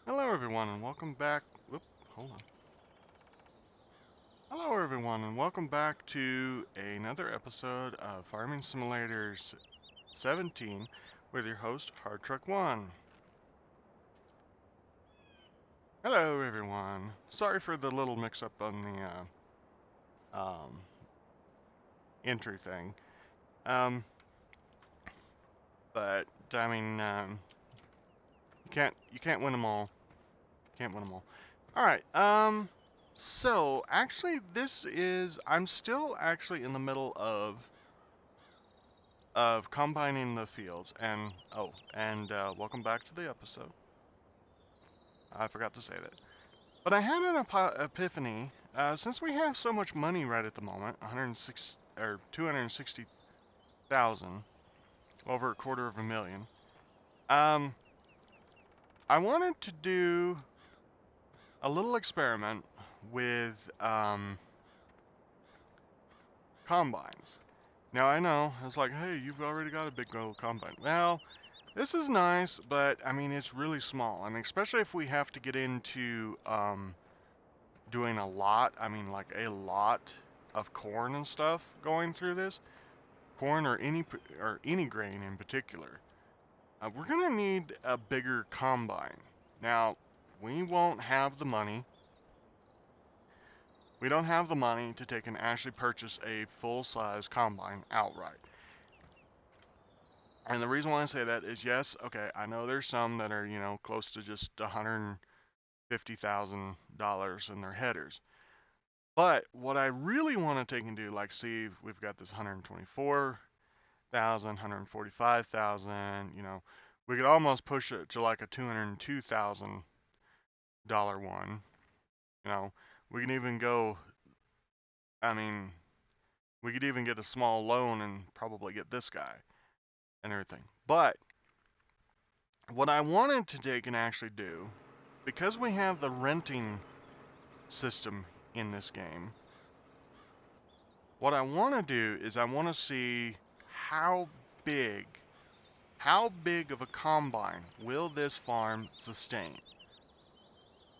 Hello everyone and welcome back. Whoop, hold on. Hello everyone and welcome back to another episode of Farming Simulators 17 with your host Hard Truck One. Hello everyone. Sorry for the little mix-up on the entry thing. Um, but I mean, you can't win them all. Can't win them all. All right. So actually, I'm still actually in the middle of combining the fields. And welcome back to the episode. I forgot to say that. But I had an epiphany. Since we have so much money right at the moment, 106 or 260,000, over a quarter of a million. Um, I wanted to do a little experiment with combines. Now I know it's like, hey, you've already got a big old combine. Well, this is nice, but I mean it's really small. I mean, especially if we have to get into doing a lot. I mean, like a lot of corn and stuff going through this, corn or any grain in particular. We're gonna need a bigger combine. Now, we won't have the money. We don't have the money to take and actually purchase a full-size combine outright. And the reason why I say that is, yes, okay, I know there's some that are, close to just $150,000 in their headers. But what I really want to take and do, like, see, we've got this 124,000, 145,000, we could almost push it to like a $202,000 one. You know, we can even go, I mean, we could even get a small loan and probably get this guy and everything. But what I wanted to take and actually do, because we have the renting system in this game, what I want to do is I want to see how big, how big of a combine will this farm sustain?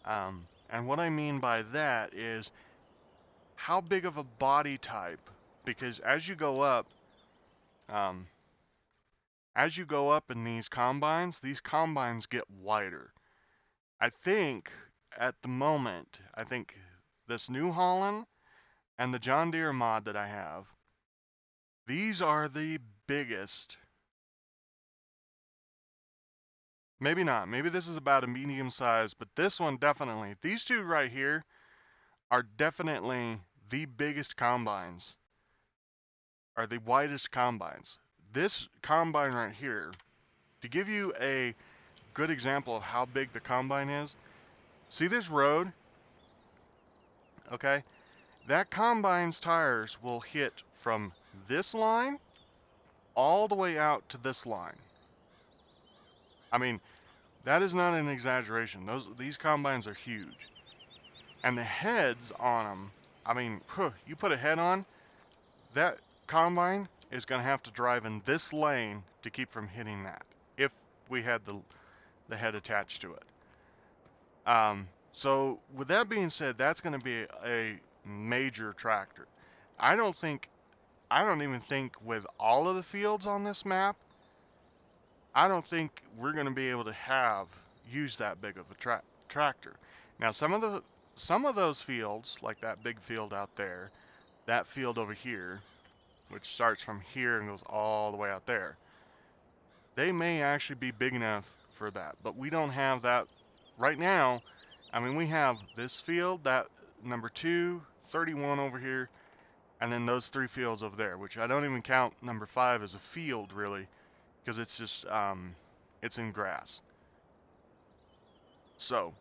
And what I mean by that is how big of a body type, because um, as you go up in these combines get wider. I think at the moment, I think this New Holland and the John Deere mod that I have, these are the biggest. Maybe not. Maybe this is about a medium size, but this one definitely. These two right here are definitely the biggest combines, are the widest combines. This combine right here, to give you a good example of how big the combine is, see this road? Okay? That combine's tires will hit from this line all the way out to this line. I mean, that is not an exaggeration. These combines are huge. And the heads on them, I mean, you put a head on, that combine is going to have to drive in this lane to keep from hitting that, if we had the head attached to it. So with that being said, that's going to be a major tractor. I don't think, I don't even think with all of the fields on this map, I don't think we're going to be able to use that big of a tractor. Now some of those fields, like that big field out there, that field over here, which starts from here and goes all the way out there, they may actually be big enough for that. But we don't have that right now. I mean, we have this field, that number 2, 31 over here, and then those 3 fields over there, which I don't even count number 5 as a field really, because it's just it's in grass. So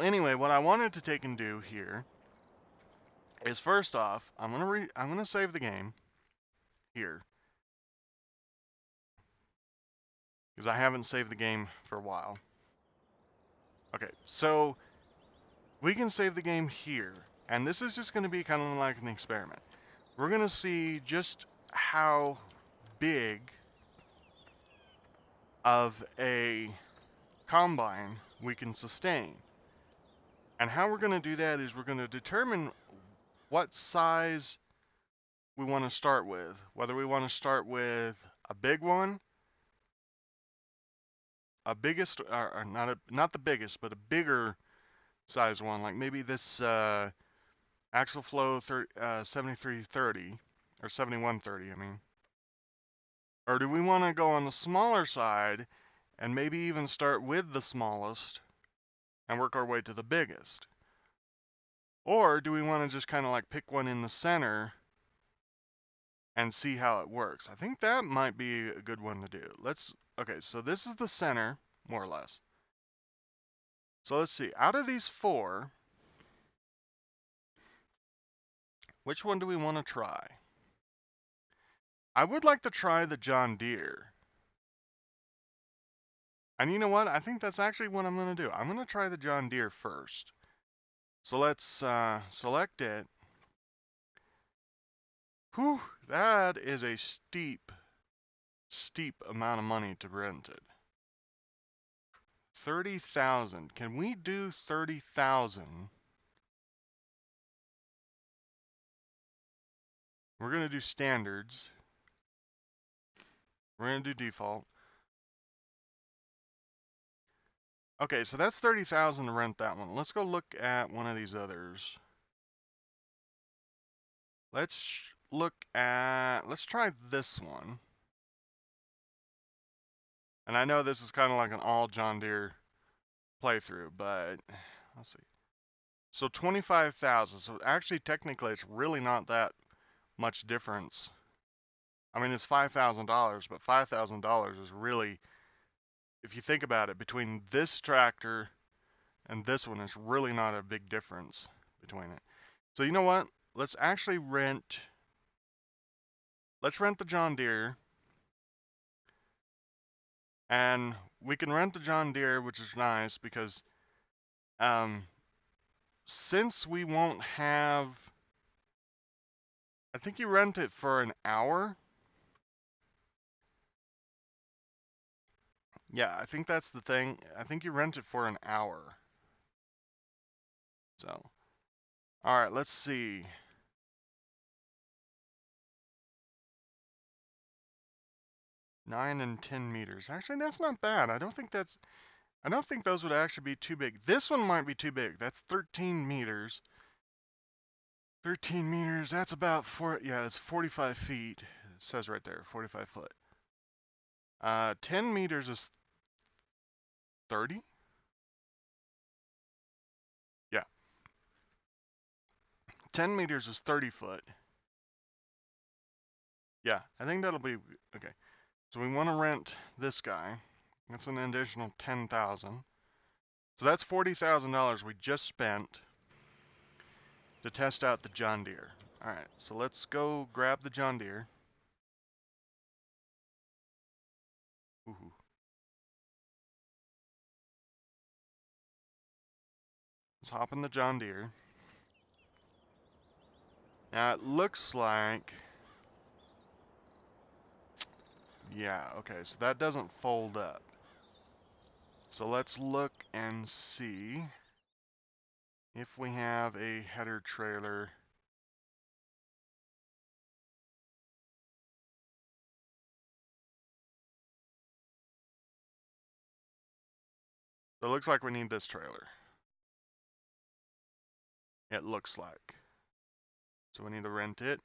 anyway, what I wanted to take and do here is, first off, I'm gonna save the game here, because I haven't saved the game for a while. Okay, so we can save the game here, and this is just going to be kind of like an experiment. We're going to see just how big of a combine we can sustain. And how we're going to do that is we're going to determine what size we want to start with. Whether we want to start with a big one, a biggest, or not the biggest, but a bigger size one, like maybe this Axial Flow 7330 or 7130, I mean. Or do we want to go on the smaller side and maybe even start with the smallest and work our way to the biggest? Or do we want to just kind of like pick one in the center and see how it works? I think that might be a good one to do. Okay, so this is the center, more or less. So let's see, out of these four, which one do we want to try? I would like to try the John Deere. And you know what? I think that's actually what I'm going to do. I'm going to try the John Deere first. So let's select it. Whew, that is a steep amount of money to rent it. 30,000. Can we do 30,000? We're going to do standards. We're going to do default. Okay, so that's 30,000 to rent that one. Let's go look at one of these others. Let's try this one. And I know this is kind of like an all John Deere playthrough, but let's see. So 25,000. So actually, technically, it's really not that much difference. I mean, it's $5,000, but $5,000 is really, if you think about it, between this tractor and this one, it's really not a big difference between it. So you know what? Let's rent the John Deere. And we can rent the John Deere, which is nice because since we won't have, I think you rent it for an hour. Yeah, I think that's the thing. I think you rent it for an hour. So, all right, let's see. Nine and 10 meters. Actually, that's not bad. I don't think those would actually be too big. This one might be too big. That's 13 meters. 13 meters, that's about it's 45 feet. It says right there, 45 foot. 10 meters is 30? Yeah. 10 meters is 30 foot. Yeah, I think that'll be, okay. So we want to rent this guy. That's an additional 10,000. So that's $40,000 we just spent to test out the John Deere. All right, so let's go grab the John Deere. Ooh. Let's hop in the John Deere. Now it looks like, yeah, okay, so that doesn't fold up. So let's look and see if we have a header trailer. So it looks like we need this trailer. It looks like. So we need to rent it.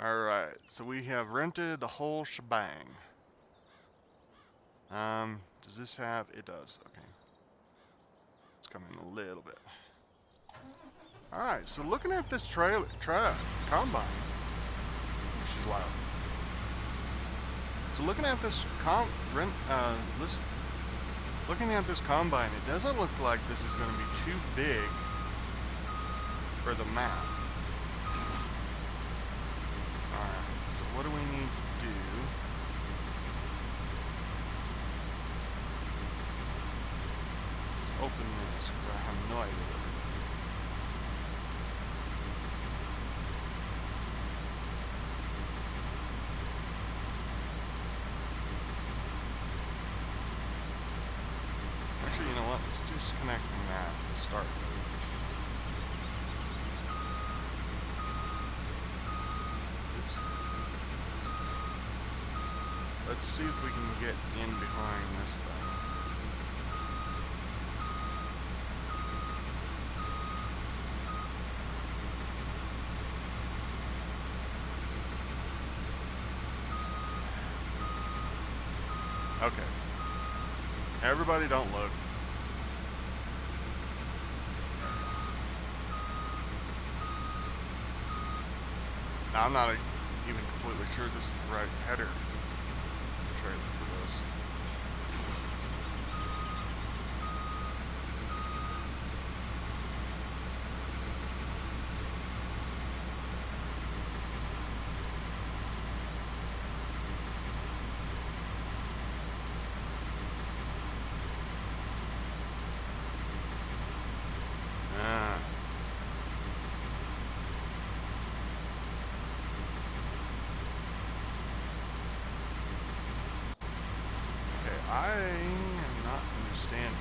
Alright, so we have rented the whole shebang. Does this have, it does, okay. It's coming a little bit. Alright, so looking at this combine, she's loud. So looking at this looking at this combine, it doesn't look like this is going to be too big for the map. Alright, so what do we need to do? Let's open this because I have no idea what to do. connecting that to start with. Oops. Let's see if we can get in behind this thing. Okay. Everybody don't look. Now, I'm not even completely sure this is the right header trailer for this. I am not understanding.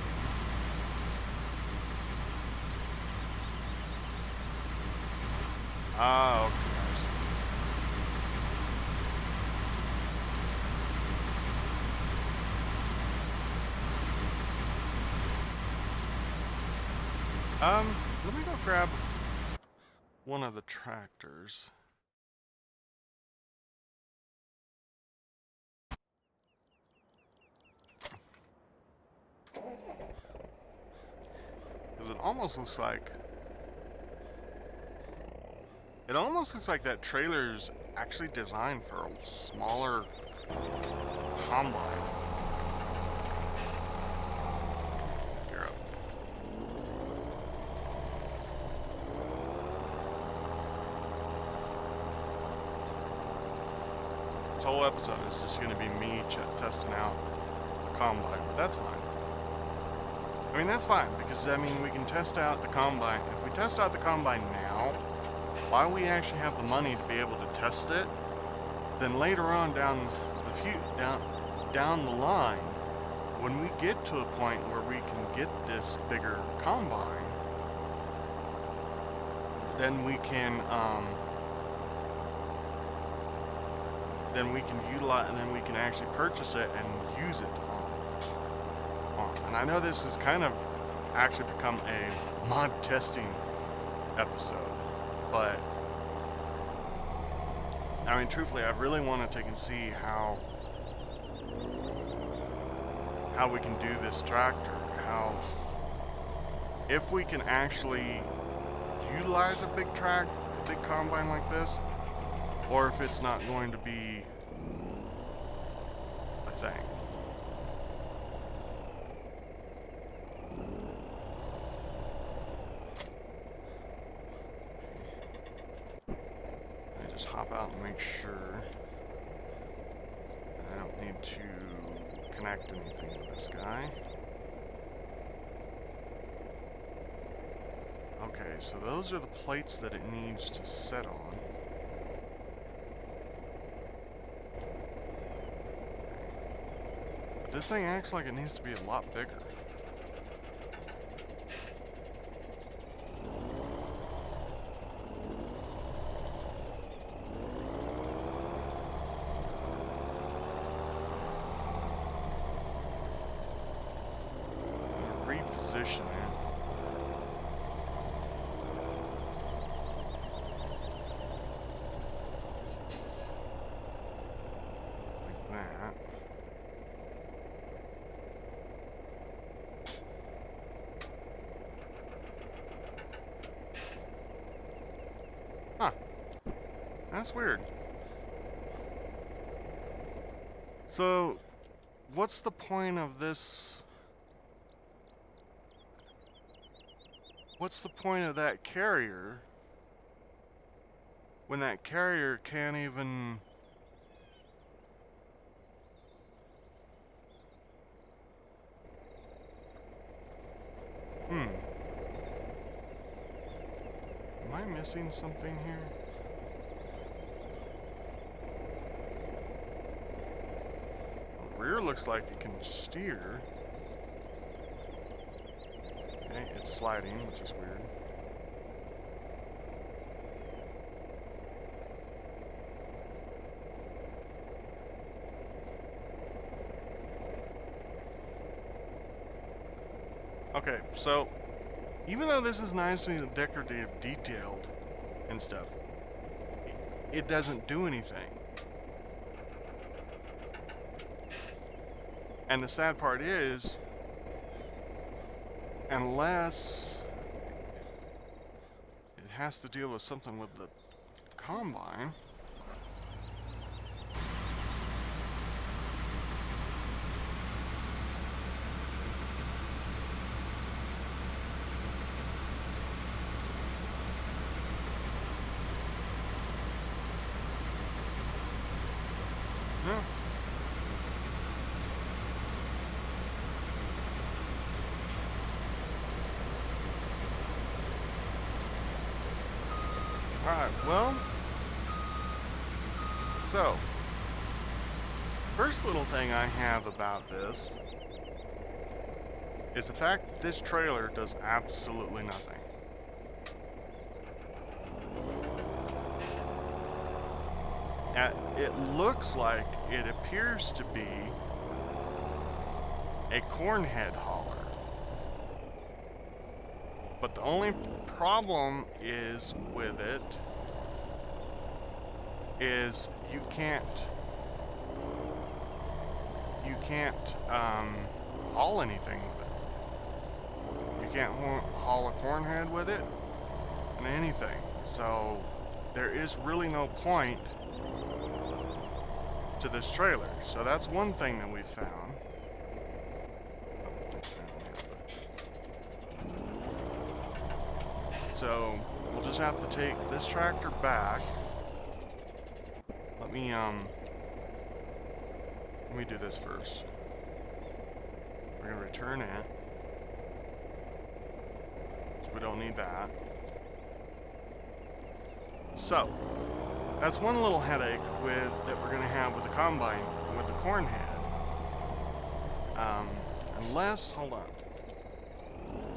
Ah, okay, I see. Let me go grab one of the tractors. Because it almost looks like that trailer's actually designed for a smaller combine. Here up. This whole episode is just going to be me testing out the combine, but that's fine. I mean, that's fine, because, I mean, we can test out the combine. If we test out the combine now, while we actually have the money to be able to test it, then later on down the line, when we get to a point where we can get this bigger combine, then we can utilize, and then we can actually purchase it and use it on. And I know this has kind of actually become a mod testing episode, but I mean, truthfully, I really want to take and see how we can do this tractor, if we can actually utilize a big combine like this, or if it's not going to be a thing. I just hop out and make sure I don't need to connect anything to this guy. Okay, so those are the plates that it needs to set on. But this thing acts like it needs to be a lot bigger. Reposition it. Huh. That's weird. So, what's the point of this? What's the point of that carrier when that carrier can't even... Am I missing something here? The rear looks like it can steer. Okay, it's sliding, which is weird. Okay, so even though this is nicely decorative, detailed, and stuff, it doesn't do anything. And the sad part is, unless it has to deal with something with the combine. Yeah. Alright, well, so, first little thing I have about this is the fact that this trailer does absolutely nothing. It looks like it appears to be a cornhead hauler. But the only problem is with it is you can't haul anything with it. You can't haul a cornhead with it and anything. So there is really no point to this trailer. So that's one thing that we found. So we'll just have to take this tractor back. Let me do this first. We're gonna return it. So we don't need that. So that's one little headache that we're gonna have with the combine, with the corn head. Hold on.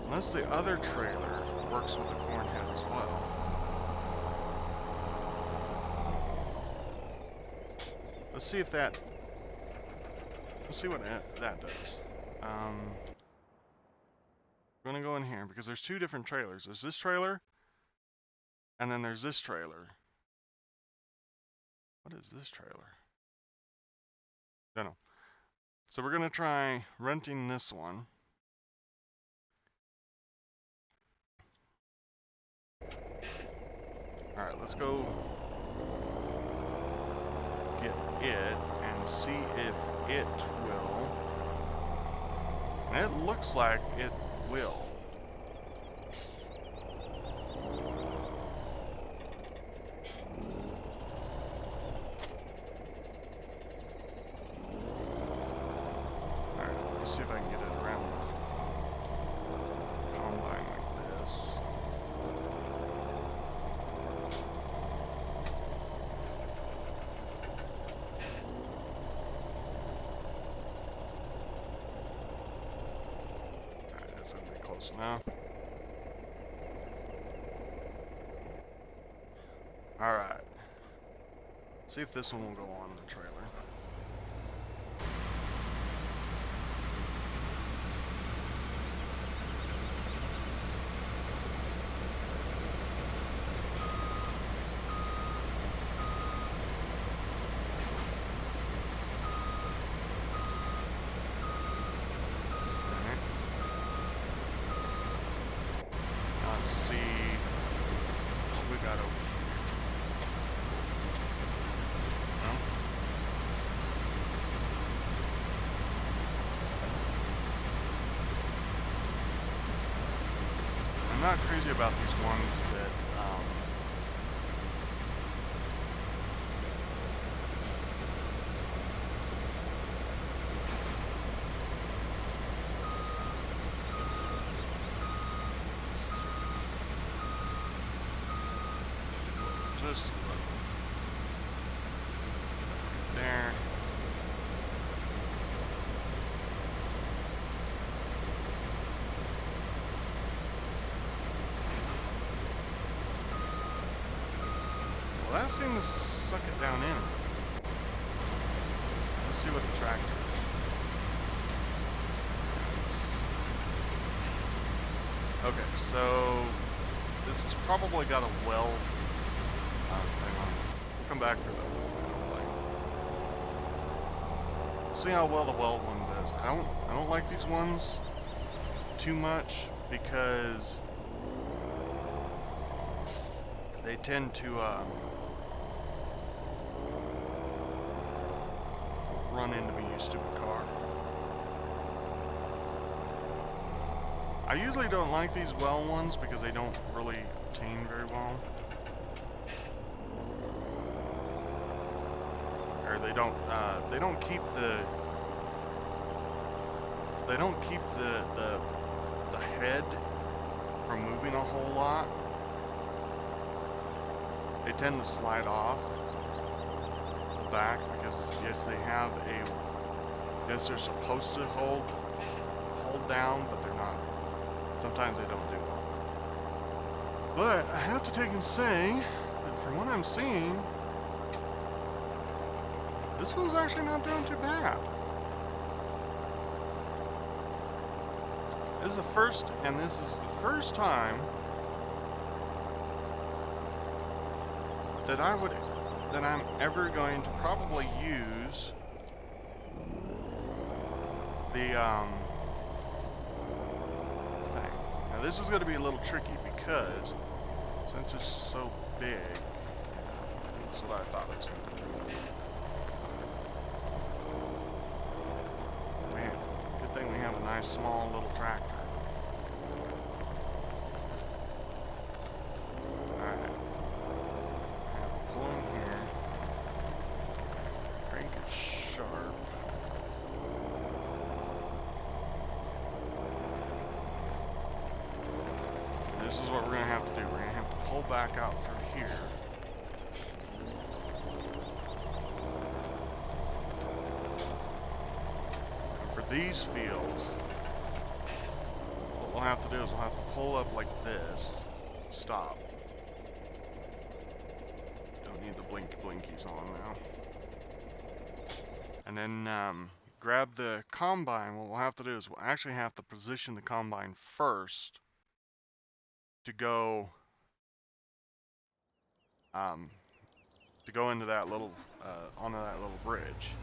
Unless the other trailer works with the corn head as well. Let's see if that. Let's see what that does. We're gonna go in here because there's two different trailers. There's this trailer, and then there's this trailer. What is this trailer? Don't know. So we're gonna try renting this one. Alright, let's go get it and see if it will. And it looks like it will. Alright, let's see if I can get it around the combine like this. Close enough. Alright. See if this one will go on the trailer. I'm not crazy about these ones that just there. does seem to suck it down in. Let's see what the tractor is. Okay, so this has probably got a well. Hang on. We'll come back to that. See how well the weld one does. I don't like these ones too much because they tend to run into me, you stupid car. I usually don't like these well ones because they don't really obtain very well. Or they don't keep the head from moving a whole lot. They tend to slide off the back because yes, they have yes, they're supposed to hold down, but they're not. Sometimes they don't do well. But I have to take and say that from what I'm seeing, this one's actually not doing too bad. This is the first time that I'm ever going to probably use the thing. Now this is going to be a little tricky because since it's so big, that's what I thought it was going to do. Man, good thing we have a nice small little tractor. This is what we're going to have to do. We're going to have to pull back out through here. And for these fields, what we'll have to do is we'll have to pull up like this. Stop. Don't need the blinkies on now. And then grab the combine. What we'll have to do is we'll actually have to position the combine first to go into that little onto that little bridge.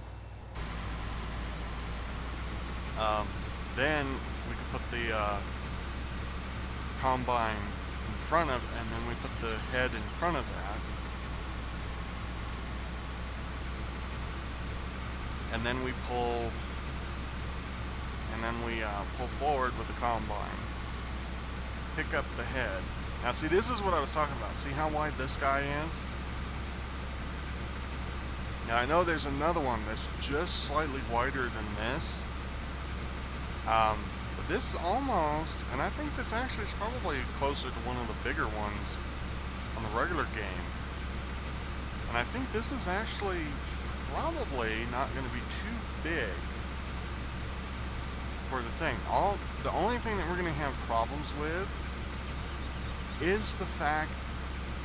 Then we can put the combine in front of, and then we put the head in front of that, and then we pull, pull forward with the combine. Pick up the head. Now see, this is what I was talking about. See how wide this guy is? Now I know there's another one that's just slightly wider than this. But this is almost, and I think this actually is probably closer to one of the bigger ones on the regular game. And I think this is actually probably not going to be too big for the thing. The only thing that we're going to have problems with is the fact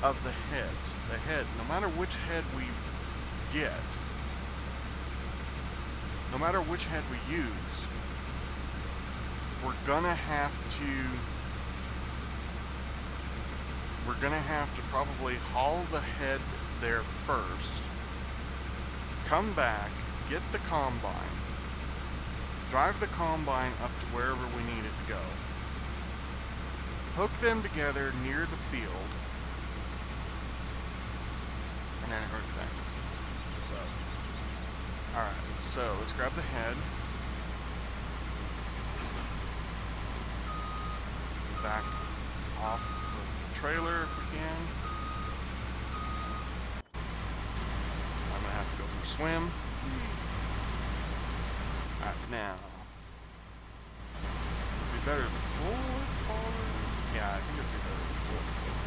of the heads. The head, no matter which head we get, no matter which head we use, we're gonna have to probably haul the head there first, come back, get the combine, drive the combine up to wherever we need it to go, hook them together near the field, and then everything. So, alright, so let's grab the head. Back off the trailer if we can. I'm gonna have to go for a swim. Alright, now. It'd be better to pull it forward. Yeah, I think it'd be better to pull it forward.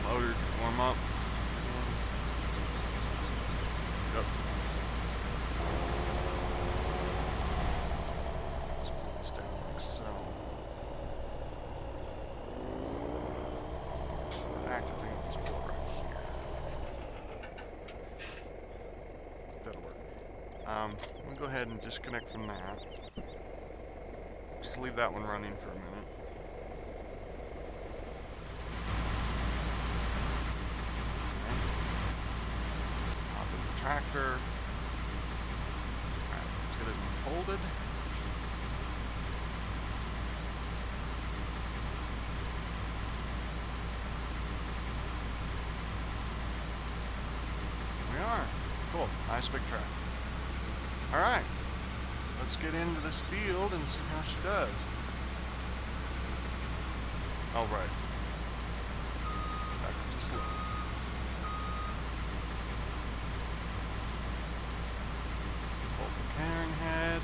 Motor to warm up. Yep. Let's pull this down like so. fact, I think it was put right here. That'll work. I'm gonna go ahead and disconnect from that. Just leave that one running for a minute. Hop in the tractor. Alright, let's get it unfolded. We are. Cool. Nice big tractor. Alright. Let's get into this field and see how she does. All right. Back just a little. Fold the carrying head.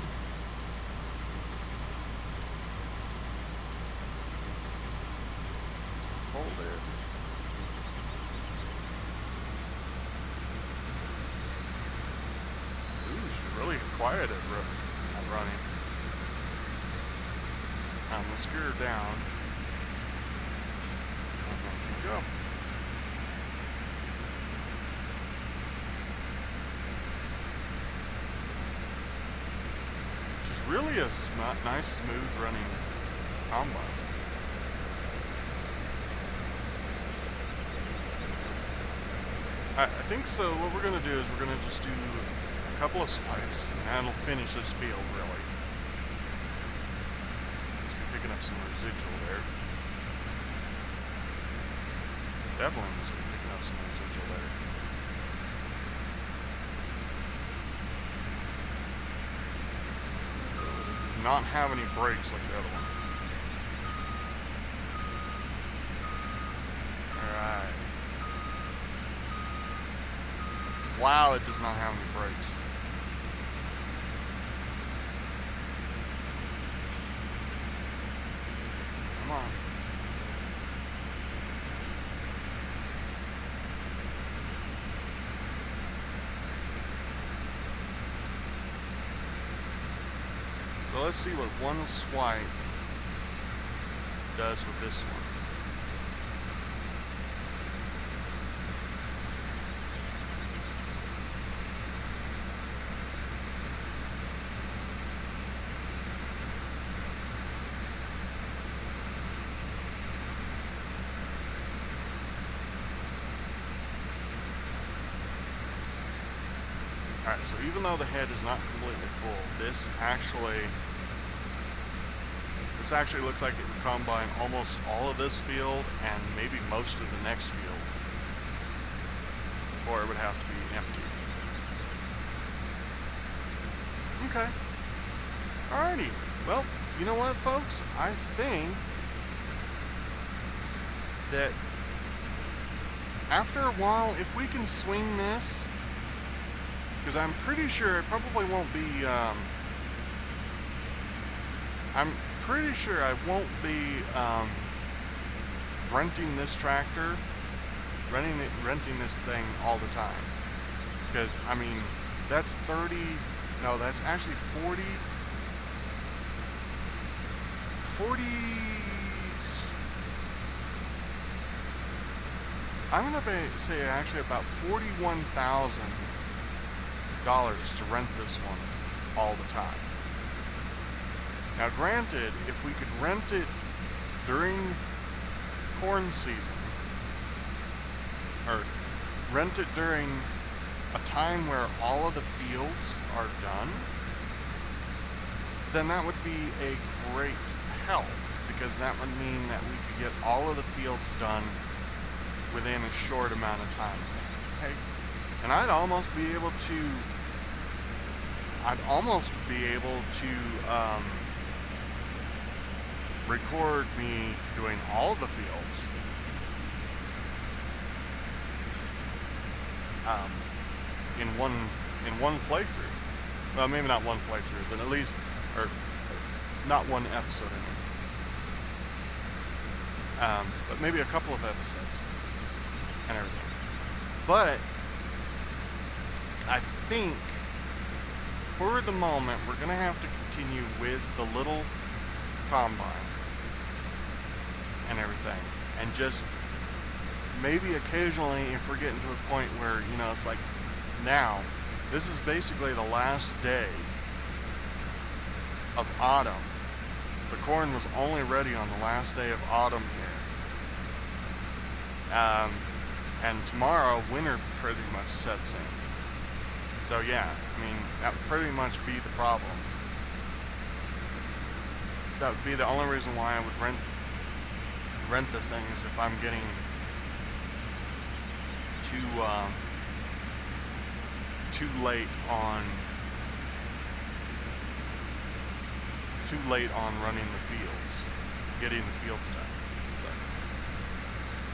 It's folded. Ooh, she's really quiet at running. Let's gear her down. And there we go. She's really a nice, smooth running combine. I think so. What we're going to do is we're going to just do a couple of swipes, and that'll finish this field, really. Picking up some residual there. Definitely picking up some residual there. This does not have any brakes like the other one. Alright. Wow, it does not have any brakes. Come on. So let's see what one swipe does with this one. Alright, so even though the head is not completely full, this actually looks like it would combine almost all of this field and maybe most of the next field before it would have to be empty. Okay. Alrighty. Well, you know what, folks? I think that after a while, if we can swing this, because I'm pretty sure it probably won't be, I'm pretty sure I won't be renting this tractor, renting this thing all the time. Because, I mean, that's 30, no, that's actually 40, I'm going to say actually about $41,000 to rent this one all the time. Now granted, if we could rent it during corn season, or rent it during a time where all of the fields are done, then that would be a great help, because that would mean that we could get all of the fields done within a short amount of time. Okay? And I'd almost be able to record me doing all the fields in one playthrough. Well, maybe not one playthrough, but at least, or not one episode anyway. But maybe a couple of episodes and everything. But I think for the moment we're gonna have to continue with the little combine and everything, and just maybe occasionally if we're getting to a point where, you know, it's like now, this is basically the last day of autumn. The corn was only ready on the last day of autumn here. And tomorrow, winter pretty much sets in. So yeah, I mean, that would pretty much be the problem. That would be the only reason why I would rent this thing, is if I'm getting too late on running the fields, getting the fields done. So.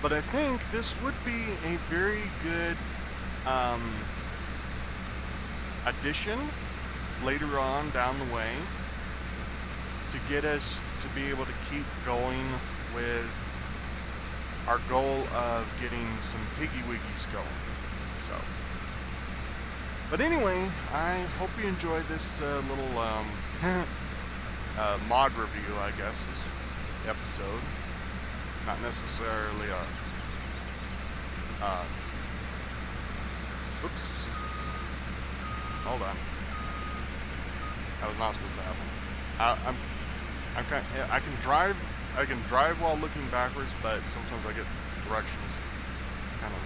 But I think this would be a very good addition later on down the way to get us to be able to keep going with our goal of getting some piggy wiggies going. So, but anyway, I hope you enjoyed this little mod review, I guess, is episode. Not necessarily oops. Hold on. That was not supposed to happen. I can drive while looking backwards, but sometimes I get directions kind of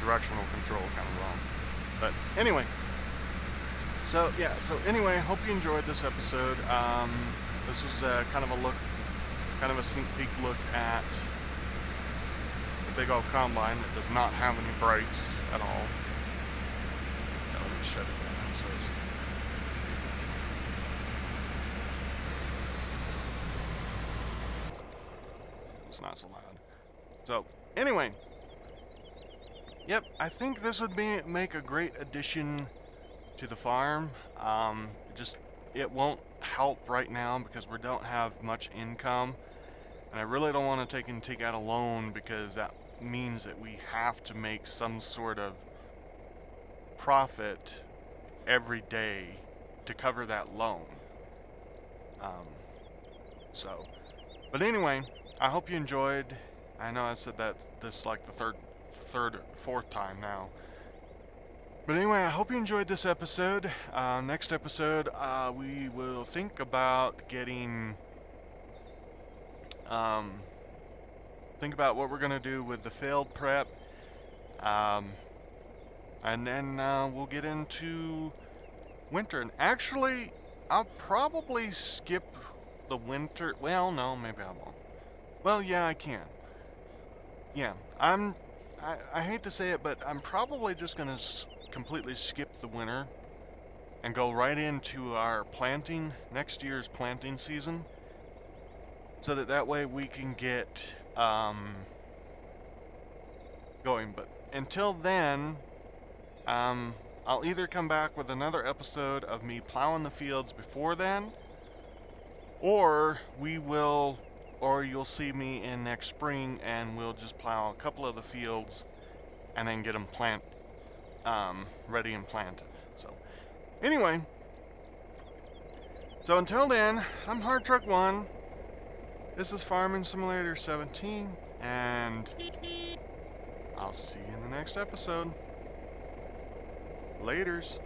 directional control kind of wrong. But anyway, so yeah, anyway, hope you enjoyed this episode. This was kind of a sneak peek look at the big old combine that does not have any brakes at all. Yeah, let me shut it down. So it's not so loud. So anyway, yep, I think this would make a great addition to the farm. It won't help right now because we don't have much income, and I really don't want to take out a loan, because that means that we have to make some sort of profit every day to cover that loan. But anyway, I hope you enjoyed. I know I said that this like the fourth time now. But anyway, I hope you enjoyed this episode. Next episode, we will think about getting, think about what we're going to do with the field prep. And then we'll get into winter. And actually, I'll probably skip the winter. Well, no, maybe I won't. Well, yeah, I can. Yeah, I hate to say it, but I'm probably just going to completely skip the winter and go right into our next year's planting season, so that way we can get going. But until then, I'll either come back with another episode of me plowing the fields before then, or you'll see me in next spring and we'll just plow a couple of the fields and then get them ready and planted. So anyway, so until then, I'm Hard Truck 1. This is Farming Simulator 17, and I'll see you in the next episode. Laters.